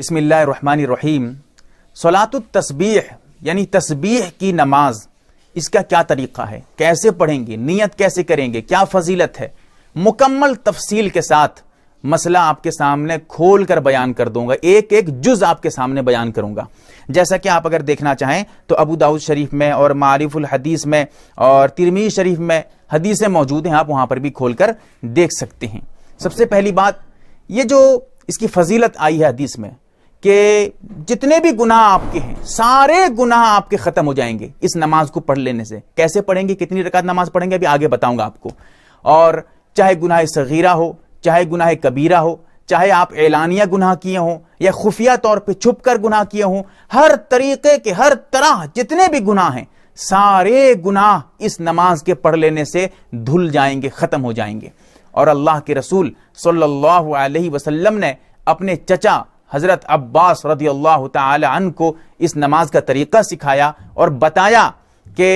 بسم اللہ الرحمن الرحیم۔ صلاۃ التسبیح یعنی تسبیح کی نماز، اس کا کیا طریقہ ہے، کیسے پڑھیں گے، نیت کیسے کریں گے، کیا فضیلت ہے، مکمل تفصیل کے ساتھ مسئلہ آپ کے سامنے کھول کر بیان کر دوں گا، ایک ایک جز آپ کے سامنے بیان کروں گا۔ جیسا کہ آپ اگر دیکھنا چاہیں تو ابو داؤد شریف میں اور معارف الحدیث میں اور ترمذی شریف میں حدیثیں موجود ہیں، آپ وہاں پر بھی کھول کر دیکھ سکتے ہیں۔ سب سے پہلی بات یہ جو اس کی فضیلت آئی ہے حدیث میں کہ جتنے بھی گناہ آپ کے ہیں سارے گناہ آپ کے ختم ہو جائیں گے اس نماز کو پڑھ لینے سے۔ کیسے پڑھیں گے، کتنی رکعت نماز پڑھیں گے، ابھی آگے بتاؤں گا آپ کو۔ اور چاہے گناہ صغیرہ ہو، چاہے گناہ کبیرہ ہو، چاہے آپ اعلانیہ گناہ کیے ہوں یا خفیہ طور پہ چھپ کر گناہ کیے ہوں، ہر طریقے کے، ہر طرح جتنے بھی گناہ ہیں سارے گناہ اس نماز کے پڑھ لینے سے دھل جائیں گے، ختم ہو جائیں گے۔ اور اللہ کے رسول صلی اللہ علیہ وسلم نے اپنے چچا حضرت عباس رضی اللہ تعالی عنہ کو اس نماز کا طریقہ سکھایا اور بتایا کہ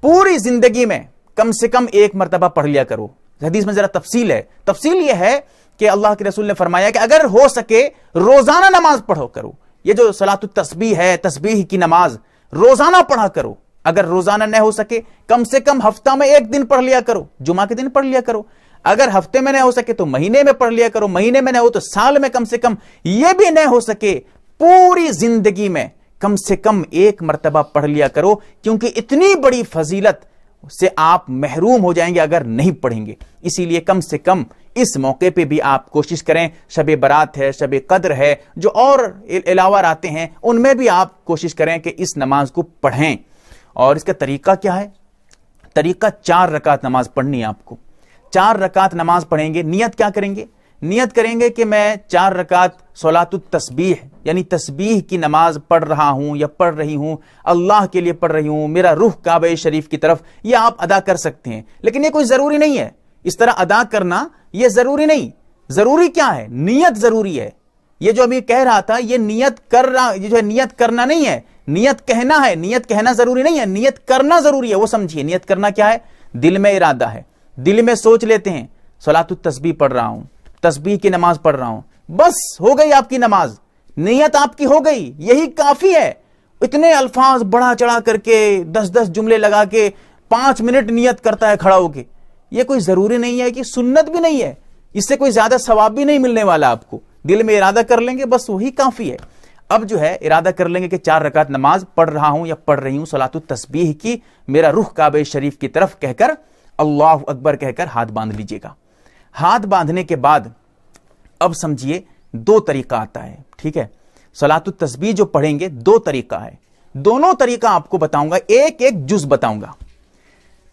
پوری زندگی میں کم سے کم ایک مرتبہ پڑھ لیا کرو۔ حدیث میں ذرا تفصیل ہے، تفصیل یہ ہے کہ اللہ کے رسول نے فرمایا کہ اگر ہو سکے روزانہ نماز پڑھو کرو۔ یہ جو صلاۃ التسبیح ہے، تسبیح کی نماز روزانہ پڑھا کرو۔ اگر روزانہ نہ ہو سکے کم سے کم ہفتہ میں ایک دن پڑھ لیا کرو، جمعہ کے دن پڑھ لیا کرو۔ اگر ہفتے میں نہ ہو سکے تو مہینے میں پڑھ لیا کرو، مہینے میں نہ ہو تو سال میں کم سے کم، یہ بھی نہ ہو سکے پوری زندگی میں کم سے کم ایک مرتبہ پڑھ لیا کرو، کیونکہ اتنی بڑی فضیلت سے آپ محروم ہو جائیں گے اگر نہیں پڑھیں گے۔ اسی لیے کم سے کم اس موقع پہ بھی آپ کوشش کریں، شب برات ہے، شب قدر ہے، جو اور علاوہ آتے ہیں ان میں بھی آپ کوشش کریں کہ اس نماز کو پڑھیں۔ اور اس کا طریقہ کیا ہے؟ طریقہ 4 رکعت نماز پڑھنی ہے آپ کو۔ 4 رکعت نماز پڑھیں گے۔ نیت کیا کریں گے؟ نیت کریں گے کہ میں 4 رکعت صلاۃ التسبیح یعنی تسبیح کی نماز پڑھ رہا ہوں یا پڑھ رہی ہوں، اللہ کے لیے پڑھ رہی ہوں، میرا رخ کعبہ شریف کی طرف، یہ آپ ادا کر سکتے ہیں۔ لیکن یہ کوئی ضروری نہیں ہے، اس طرح ادا کرنا یہ ضروری نہیں۔ ضروری کیا ہے؟ نیت ضروری ہے۔ یہ جو ابھی کہہ رہا تھا یہ نیت کر رہا، یہ جو ہے نیت کرنا نہیں ہے، نیت کہنا ہے۔ نیت کہنا ضروری نہیں ہے، نیت کرنا ضروری ہے، وہ سمجھیے۔ نیت کرنا کیا ہے؟ دل میں ارادہ ہے، دل میں سوچ لیتے ہیں صلاۃ التسبیح پڑھ رہا ہوں، تسبیح کی نماز پڑھ رہا ہوں، بس ہو گئی آپ کی نماز، نیت آپ کی ہو گئی، یہی کافی ہے۔ اتنے الفاظ بڑھا چڑھا کر کے 10 جملے لگا کے 5 منٹ نیت کرتا ہے کھڑا ہو کے، یہ کوئی ضروری نہیں ہے، کہ سنت بھی نہیں ہے، اس سے کوئی زیادہ ثواب بھی نہیں ملنے والا آپ کو۔ دل میں ارادہ کر لیں گے بس وہی کافی ہے۔ اب جو ہے ارادہ کر لیں گے کہ 4 رکعت نماز پڑھ رہا ہوں یا پڑھ رہی ہوں صلاۃ التسبیح کی، میرا رخ کعبہ شریف کی طرف کہہ کر اللہ اکبر کہہ کر ہاتھ باندھ لیجئے گا۔ ہاتھ باندھنے کے بعد اب سمجھیے 2 طریقہ آتا ہے، ٹھیک ہے؟ صلاۃ التسبیح جو پڑھیں گے 2 طریقہ ہے، دونوں طریقہ آپ کو بتاؤں گا، ایک ایک جز بتاؤں گا۔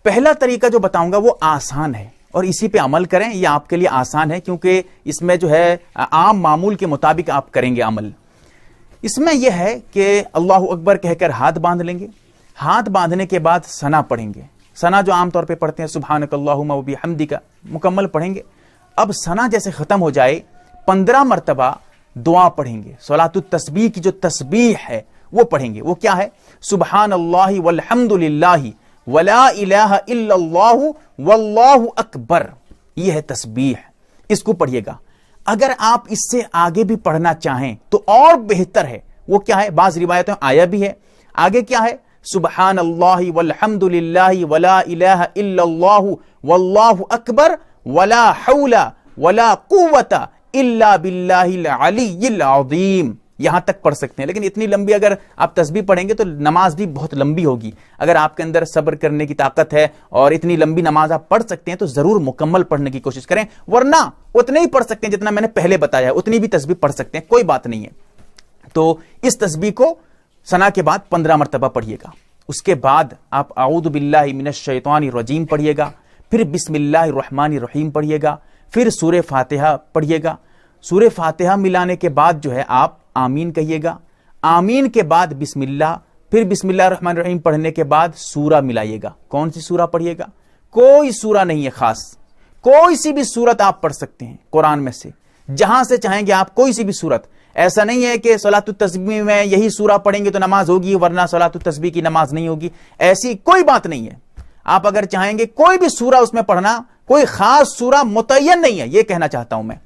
پہلا طریقہ جو بتاؤں گا وہ آسان ہے اور اسی پہ عمل کریں، یہ آپ کے لیے آسان ہے کیونکہ اس میں جو ہے عام معمول کے مطابق آپ کریں گے عمل۔ اس میں یہ ہے کہ اللہ اکبر کہہ کر ہاتھ باندھ لیں گے، ہاتھ باندھنے کے بعد ثنا پڑھیں گے۔ ثنا جو عام طور پہ پڑھتے ہیں سبحانک اللہم و بحمدک، مکمل پڑھیں گے۔ اب ثنا جیسے ختم ہو جائے 15 مرتبہ دعا پڑھیں گے، صلاۃ التسبیح کی جو تسبیح ہے وہ پڑھیں گے۔ وہ کیا ہے؟ سبحان اللہ والحمد للہ ولا الہ الا اللہ واللہ اکبر، یہ ہے تسبیح، اس کو پڑھیے گا۔ اگر آپ اس سے آگے بھی پڑھنا چاہیں تو اور بہتر ہے۔ وہ کیا ہے؟ بعض روایتوں میں آیا بھی ہے، آگے کیا ہے؟ سبحان اللہ والحمد للہ ولا الہ الا اللہ واللہ اکبر ولا حول ولا قوت الا باللہ العلی العظیم، یہاں تک پڑھ سکتے ہیں۔ لیکن اتنی لمبی اگر آپ تسبیح پڑھیں گے تو نماز بھی بہت لمبی ہوگی۔ اگر آپ کے اندر صبر کرنے کی طاقت ہے اور اتنی لمبی نماز آپ پڑھ سکتے ہیں تو ضرور مکمل پڑھنے کی کوشش کریں، ورنہ اتنے ہی پڑھ سکتے ہیں جتنا میں نے پہلے بتایا ہے، اتنی بھی تسبیح پڑھ سکتے ہیں، کوئی بات نہیں ہے۔ تو اس تسبیح کو ثنا کے بعد 15 مرتبہ پڑھیے گا۔ اس کے بعد آپ اعوذ باللہ من الشیطان الرجیم پڑھیے گا، پھر بسم اللہ الرحمن الرحیم پڑھیے گا، پھر سورہ فاتحہ پڑھیے گا۔ سورہ فاتحہ ملانے کے بعد جو ہے آپ آمین کہیے گا، آمین کے بعد بسم اللہ، پھر بسم اللہ الرحمن الرحیم پڑھنے کے بعد سورہ ملائیے گا۔ کون سی سورہ پڑھیے گا؟ کوئی سورہ نہیں ہے خاص، کوئی سی بھی سورت آپ پڑھ سکتے ہیں قرآن میں سے، جہاں سے چاہیں گے آپ، کوئی سی بھی سورت۔ ایسا نہیں ہے کہ صلاۃ التسبیح میں یہی سورہ پڑھیں گے تو نماز ہوگی ورنہ صلاۃ التسبیح کی نماز نہیں ہوگی، ایسی کوئی بات نہیں ہے۔ آپ اگر چاہیں گے کوئی بھی سورہ اس میں پڑھنا، کوئی خاص سورہ متعین نہیں ہے، یہ کہنا چاہتا ہوں میں۔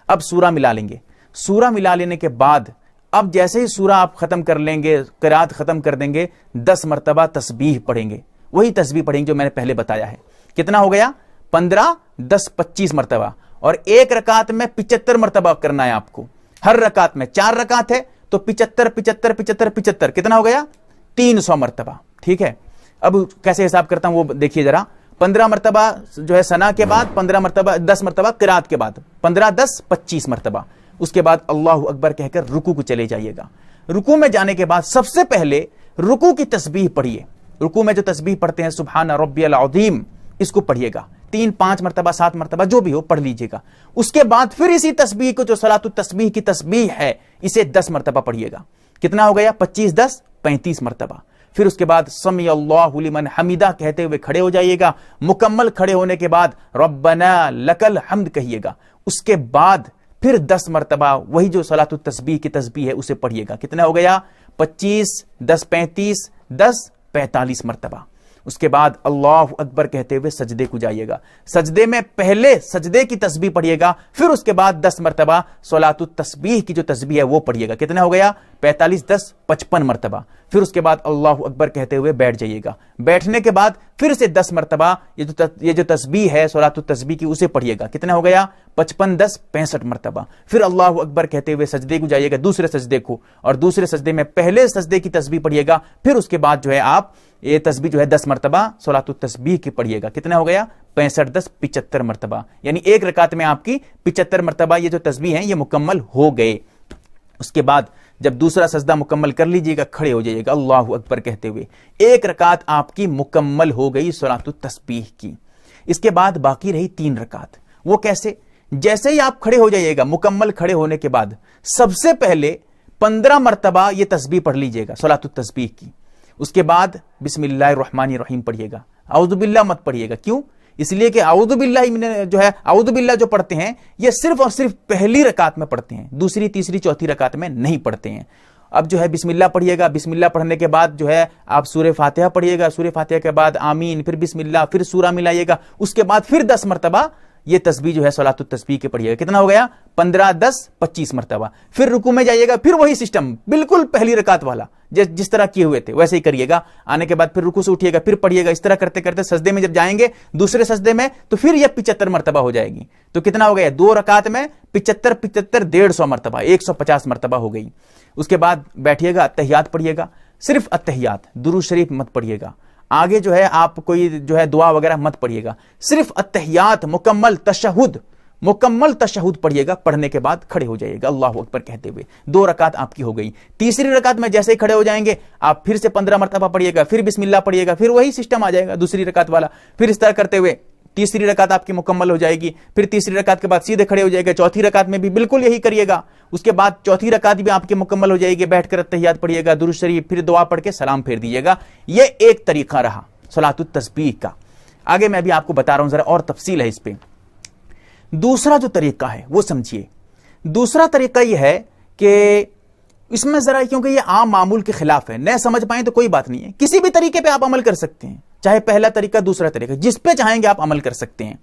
اب سورہ ملا لیں گے، سورہ ملا لینے کے بعد اب جیسے ہی سورہ آپ ختم کر لیں گے، قرات ختم کر دیں گے، 10 مرتبہ تسبیح پڑھیں گے، وہی تسبیح پڑھیں گے جو میں نے پہلے بتایا ہے۔ کتنا ہو گیا؟ 15، 10، 25 مرتبہ، اور ایک رکعت میں 75 مرتبہ کرنا ہے آپ کو۔ ہر رکعت میں 4 رکعت ہے تو 75 75 75 75 کتنا ہو گیا؟ 300 مرتبہ، ٹھیک ہے۔ اب کیسے حساب کرتا ہوں وہ دیکھیے ذرا۔ 15 مرتبہ جو ہے ثنا کے بعد، 15 مرتبہ 10 مرتبہ قرات کے بعد، 15 10 25 مرتبہ۔ اس کے بعد اللہ اکبر کہہ کر رکوع کو چلے جائیے گا۔ رکوع میں جانے کے بعد سب سے پہلے رکوع کی تسبیح پڑھیے۔ رکوع میں جو تسبیح پڑھتے ہیں سبحان ربی العظیم، اس کو پڑھیے گا 3 5 مرتبہ 7 مرتبہ جو بھی ہو پڑھ لیجیے گا۔ اس کے بعد پھر اسی تسبیح کو جو صلاۃ التسبیح کی تسبیح ہے اسے 10 مرتبہ پڑھیے گا۔ کتنا ہو گیا؟ 25 10 35 مرتبہ۔ پھر اس کے بعد سمی اللہ لمن حمیدہ کہتے ہوئے کھڑے ہو جائیے گا۔ مکمل کھڑے ہونے کے بعد ربنا لک الحمد کہیے گا۔ اس کے بعد پھر 10 مرتبہ وہی جو صلاۃ التسبیح کی تسبیح ہے اسے پڑھیے گا۔ کتنا ہو گیا؟ 25 10 35 10 45 مرتبہ۔ اس کے بعد اللہ اکبر کہتے ہوئے سجدے کو جائیے گا۔ سجدے میں پہلے سجدے کی تسبیح پڑھیے گا، پھر اس کے بعد 10 مرتبہ صلاۃ التسبیح کی جو تسبیح ہے وہ پڑھیے گا۔ کتنا ہو گیا؟ 45 10 55 مرتبہ۔ پھر اس کے بعد اللہ اکبر کہتے ہوئے بیٹھ جائیے گا۔ بیٹھنے کے بعد پھر سے 10 مرتبہ یہ جو تسبیح ہے صلاۃ التسبیح کی اسے پڑھیے گا۔ کتنا ہو گیا؟ 55 10 65 مرتبہ۔ پھر اللہ اکبر کہتے ہوئے سجدے کو جائیے گا، دوسرے سجدے کو، اور دوسرے سجدے میں پہلے سجدے کی تسبیح پڑھیے گا۔ پھر اس کے بعد جو ہے آپ یہ تسبیح جو ہے 10 مرتبہ صلاۃ التسبیح کی پڑھیے گا۔ کتنا ہو گیا؟ 65 10 75 مرتبہ، یعنی ایک رکعت میں آپ کی 75 مرتبہ یہ جو تسبیح ہیں یہ مکمل ہو گئے۔ اس کے بعد جب دوسرا سجدہ مکمل کر لیجئے گا، کھڑے ہو جائیے گا اللہ اکبر کہتے ہوئے۔ ایک رکعت آپ کی مکمل ہو گئی صلاۃ التسبیح کی۔ اس کے بعد باقی رہی 3 رکعت۔ وہ کیسے؟ جیسے ہی آپ کھڑے ہو جائیے گا، مکمل کھڑے ہونے کے بعد سب سے پہلے 15 مرتبہ یہ تسبیح پڑھ لیجئے گا صلاۃ التسبیح کی۔ اس کے بعد بسم اللہ الرحمن الرحیم پڑھیے گا، اعوذ باللہ مت پڑھیے گا۔ کیوں؟ اس لیے کہ اعوذ باللہ جو ہے اعوذ باللہ جو پڑھتے ہیں یہ صرف اور صرف پہلی رکعت میں پڑھتے ہیں، دوسری تیسری چوتھی رکعت میں نہیں پڑھتے ہیں۔ اب جو ہے بسم اللہ پڑھیے گا، بسم اللہ پڑھنے کے بعد جو ہے آپ سورہ فاتحہ پڑھیے گا، سورہ فاتحہ کے بعد آمین، پھر بسم اللہ، پھر سورہ ملائیے گا۔ اس کے بعد پھر 10 مرتبہ یہ تسبیح جو ہے صلاۃ التسبیح کے پڑھیے گا۔ کتنا ہو گیا؟ 15 10 25 مرتبہ۔ پھر رکوع میں جائیے گا، پھر وہی سسٹم بالکل پہلی رکعت والا جس طرح کیے ہوئے تھے ویسے ہی کریے گا۔ آنے کے بعد پھر رکوع سے اٹھیے گا، پھر پڑھیے گا۔ اس طرح کرتے کرتے سجدے میں جب جائیں گے دوسرے سجدے میں تو پھر یہ 75 مرتبہ ہو جائے گی۔ تو کتنا ہو گیا؟ 2 رکعت میں 75 75 150 مرتبہ، 150 مرتبہ ہو گئی۔ اس کے بعد بیٹھیے گا، اتحیات پڑھیے گا، صرف اتحیات، درود شریف مت پڑھیے گا۔ آگے جو ہے آپ کوئی جو ہے دعا وغیرہ مت پڑھیے گا، صرف اتحیات، مکمل تشہد پڑھیے گا۔ پڑھنے کے بعد کھڑے ہو جائیے گا اللہ اکبر کہتے ہوئے۔ 2 رکعت آپ کی ہو گئی۔ تیسری رکعت میں جیسے ہی کھڑے ہو جائیں گے آپ پھر سے 15 مرتبہ پڑھیے گا، پھر بسم اللہ پڑھیے گا، پھر وہی سسٹم آ جائے گا دوسری رکعت والا۔ پھر اس طرح کرتے ہوئے تیسری رکعت آپ کی مکمل ہو جائے گی۔ پھر تیسری رکعت کے بعد سیدھے کھڑے ہو جائے گا، چوتھی رکعت میں بھی بالکل یہی کریے گا۔ اس کے بعد چوتھی رکعت بھی آپ کی مکمل ہو جائے گی، بیٹھ کر اتحیات پڑھیے گا، درود شریف، پھر دعا پڑھ کے سلام پھیر دیجیے گا۔ یہ ایک طریقہ رہا صلاۃ التسبیح کا۔ آگے میں بھی آپ کو بتا رہا ہوں، ذرا اور تفصیل ہے اس پہ۔ دوسرا جو طریقہ ہے وہ سمجھیے۔ دوسرا طریقہ یہ ہے کہ اس میں ذرا، کیونکہ یہ عام معمول کے خلاف ہے، نہ سمجھ پائیں تو کوئی بات نہیں ہے، کسی بھی طریقے پہ آپ عمل کر سکتے ہیں، چاہے پہلا طریقہ دوسرا طریقہ، جس پہ چاہیں گے آپ عمل کر سکتے ہیں،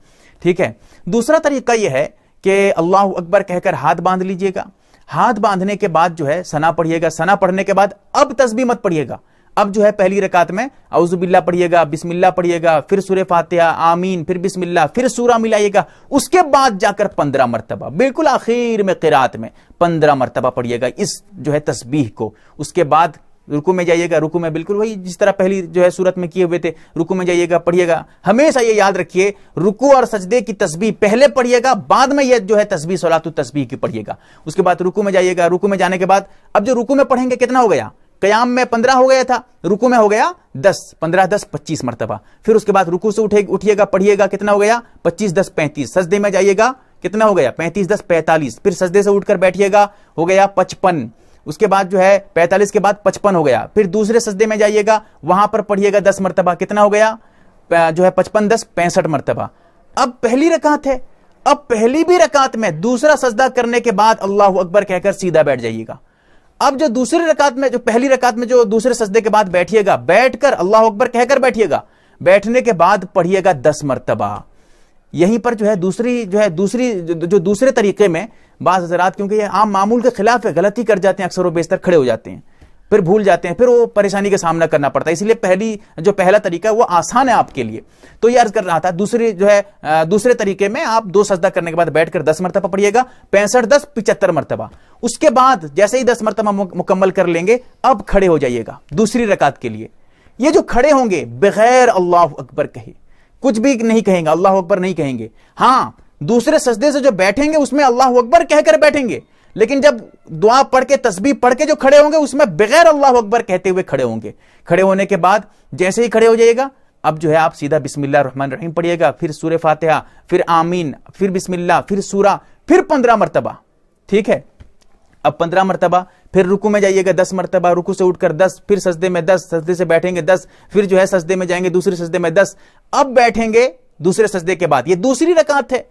ٹھیک ہے۔ دوسرا طریقہ یہ ہے کہ اللہ اکبر کہہ کر ہاتھ باندھ لیجئے گا۔ ہاتھ باندھنے کے بعد جو ہے ثنا پڑھیے گا۔ ثنا پڑھنے کے بعد اب تسبیح مت پڑھیے گا، اب جو ہے پہلی رکعت میں اعوذ باللہ پڑھیے گا، بسم اللہ پڑھیے گا، پھر سورہ فاتحہ، آمین، پھر بسم اللہ، پھر سورہ ملائیے گا۔ اس کے بعد جا کر 15 مرتبہ بالکل آخر میں قرات میں 15 مرتبہ پڑھیے گا اس جو ہے تسبیح کو۔ اس کے بعد رکوع میں جائیے گا، رکوع میں بالکل وہی جس طرح پہلی جو ہے صورت میں کیے ہوئے تھے، رکوع میں جائیے گا، پڑھیے گا۔ ہمیشہ یہ یاد رکھیے رکوع اور سجدے کی تسبیح پہلے پڑھیے گا، بعد میں یہ جو ہے تسبیح صلاۃ التسبیح کی پڑھیے گا۔ اس کے بعد رکوع میں جائیے گا، رکوع میں جانے کے بعد اب جو رکوع میں پڑھیں گے کتنا ہو گیا؟ قیام میں 15 ہو گیا تھا، رکوع میں ہو گیا 10، 15 10 25 مرتبہ۔ پھر اس کے بعد رکوع سے اٹھیے گا، پڑھیے گا، کتنا ہو گیا؟ 25 10 35۔ سجدے میں جائیے گا، کتنا ہو گیا؟ 35 10 45۔ پھر سجدے سے اٹھ کر بیٹھیے گا، ہو گیا 55۔ اس کے بعد جو ہے 45 کے بعد 55 ہو گیا۔ پھر دوسرے سجدے میں جائیے گا، وہاں پر پڑھیے گا 10 مرتبہ، کتنا ہو گیا؟ جو ہے 55 10 65 مرتبہ۔ اب پہلی رکعت ہے، اب پہلی بھی رکعت میں دوسرا سجدہ کرنے کے بعد اللہ اکبر کہہ کر سیدھا بیٹھ جائیے گا۔ اب جو دوسری رکعت میں، جو پہلی رکعت میں جو دوسرے سجدے کے بعد بیٹھیے گا، بیٹھ کر اللہ اکبر کہہ کر بیٹھیے گا۔ بیٹھنے کے بعد پڑھیے گا 10 مرتبہ۔ یہیں پر جو ہے دوسرے طریقے میں بعض حضرات، کیونکہ یہ عام معمول کے خلاف ہے، غلطی کر جاتے ہیں، اکثر و بیشتر کھڑے ہو جاتے ہیں، پھر بھول جاتے ہیں، پھر وہ پریشانی کا سامنا کرنا پڑتا ہے. اس لیے پہلا طریقہ ہے وہ آسان ہے آپ کے لیے. تو یہ عرض کر رہا تھا دوسرے طریقے میں آپ 2 سجدہ کرنے کے بعد بیٹھ کر 10 مرتبہ پڑھیے گا، 65 10 75 مرتبہ. اس کے بعد جیسے ہی 10 مرتبہ مکمل کر لیں گے اب کھڑے ہو جائیے گا دوسری رکعت کے لیے. یہ جو کھڑے ہوں گے بغیر اللہ اکبر کہے کچھ بھی نہیں کہیں گے، اللہ اکبر نہیں کہیں گے. ہاں دوسرے سجدے سے جو بیٹھیں گے اس میں اللہ اکبر کہہ کر بیٹھیں گے، لیکن جب دعا پڑھ کے تسبیح پڑھ کے جو کھڑے ہوں گے اس میں بغیر اللہ اکبر کہتے ہوئے کھڑے ہوں گے. کھڑے ہونے کے بعد جیسے ہی کھڑے ہو جائے گا اب جو ہے آپ سیدھا بسم اللہ الرحمن الرحیم پڑھیے گا، پھر سورہ فاتحہ، پھر آمین، پھر بسم اللہ، پھر سورہ، پھر 15 مرتبہ. ٹھیک ہے، اب 15 مرتبہ. پھر رکوع میں جائیے گا 10 مرتبہ، رکوع سے اٹھ کر 10، پھر سجدے میں 10، سجدے سے بیٹھیں گے 10، پھر جو ہے سجدے میں جائیں گے دوسرے سجدے میں 10. اب بیٹھیں گے دوسرے سجدے کے بعد. یہ دوسری رکعت ہے.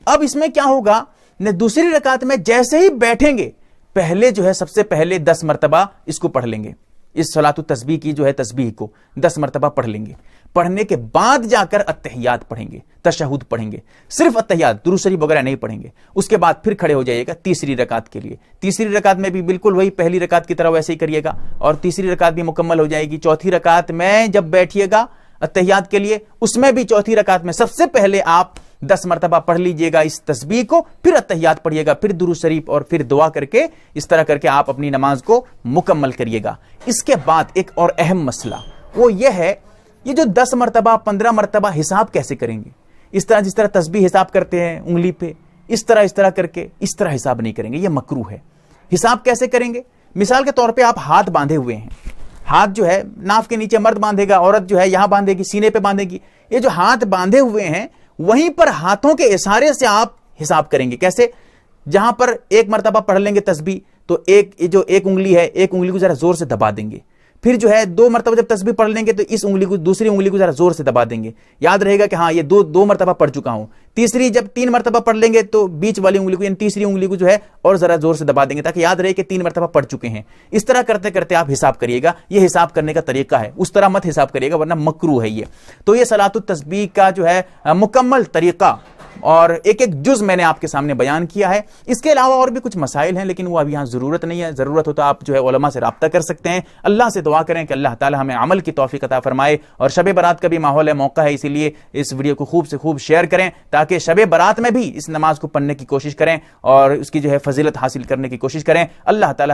اب اس میں کیا ہوگا، دوسری رکعت میں جیسے ہی بیٹھیں گے پہلے جو ہے سب سے پہلے 10 مرتبہ اس کو پڑھ لیں گے، اس صلاۃ التسبیح کی جو ہے تسبیح کو 10 مرتبہ پڑھ لیں گے. پڑھنے کے بعد جا کر اتحیات پڑھیں گے، تشہد پڑھیں گے، صرف اتحیات، درود شریف وغیرہ نہیں پڑھیں گے. اس کے بعد پھر کھڑے ہو جائیے گا تیسری رکعت کے لیے. تیسری رکعت میں بھی بالکل وہی پہلی رکعت کی طرح ویسے ہی کریے گا اور تیسری رکعت بھی مکمل ہو جائے گی. چوتھی رکعت میں جب بیٹھیے گا اتحیات کے لیے اس میں بھی چوتھی رکعت میں سب سے پہلے آپ 10 مرتبہ پڑھ لیجئے گا اس تسبیح کو، پھر اتحیات پڑھیے گا، پھر درود شریف اور پھر دعا کر کے اس طرح کر کے آپ اپنی نماز کو مکمل کریے گا. اس کے بعد ایک اور اہم مسئلہ وہ یہ ہے، یہ جو 10 مرتبہ 15 مرتبہ حساب کیسے کریں گے؟ اس طرح جس طرح تسبیح حساب کرتے ہیں انگلی پہ، اس طرح کر کے اس طرح حساب نہیں کریں گے، یہ مکروہ ہے. حساب کیسے کریں گے؟ مثال کے طور پہ آپ ہاتھ باندھے ہوئے ہیں، ہاتھ جو ہے ناف کے نیچے مرد باندھے گا، عورت جو ہے یہاں باندھے گی، سینے پہ باندھے گی. یہ جو ہاتھ باندھے ہوئے ہیں وہیں پر ہاتھوں کے اشارے سے آپ حساب کریں گے. کیسے؟ جہاں پر 1 مرتبہ پڑھ لیں گے تسبیح تو ایک انگلی ہے، ایک انگلی کو ذرا زور سے دبا دیں گے. پھر جو ہے 2 مرتبہ جب تسبیح پڑھ لیں گے تو اس انگلی کو، دوسری انگلی کو ذرا زور سے دبا دیں گے. یاد رہے گا کہ ہاں یہ دو مرتبہ پڑھ چکا ہوں. تیسری جب 3 مرتبہ پڑھ لیں گے تو بیچ والی انگلی کو یعنی تیسری انگلی کو جو ہے اور ذرا زور سے دبا دیں گے تاکہ یاد رہے کہ 3 مرتبہ پڑھ چکے ہیں. اس طرح کرتے کرتے آپ حساب کریے گا. یہ حساب کرنے کا طریقہ ہے، اس طرح مت حساب کریے گا ورنہ مکروہ ہے یہ. تو یہ صلاۃ التسبیح کا جو ہے مکمل طریقہ اور ایک جز میں نے آپ کے سامنے بیان کیا ہے. اس کے علاوہ اور بھی کچھ مسائل ہیں لیکن وہ ابھی یہاں ضرورت نہیں ہے. ضرورت ہو تو آپ جو ہے علماء سے رابطہ کر سکتے ہیں. اللہ سے دعا کریں کہ اللہ تعالی ہمیں عمل کی توفیق عطا فرمائے. اور شب برات کا بھی ماحول ہے، موقع ہے، اسی لیے اس ویڈیو کو خوب سے خوب شیئر کریں تاکہ شب برات میں بھی اس نماز کو پڑھنے کی کوشش کریں اور اس کی جو ہے فضیلت حاصل کرنے کی کوشش کریں. اللہ تعالی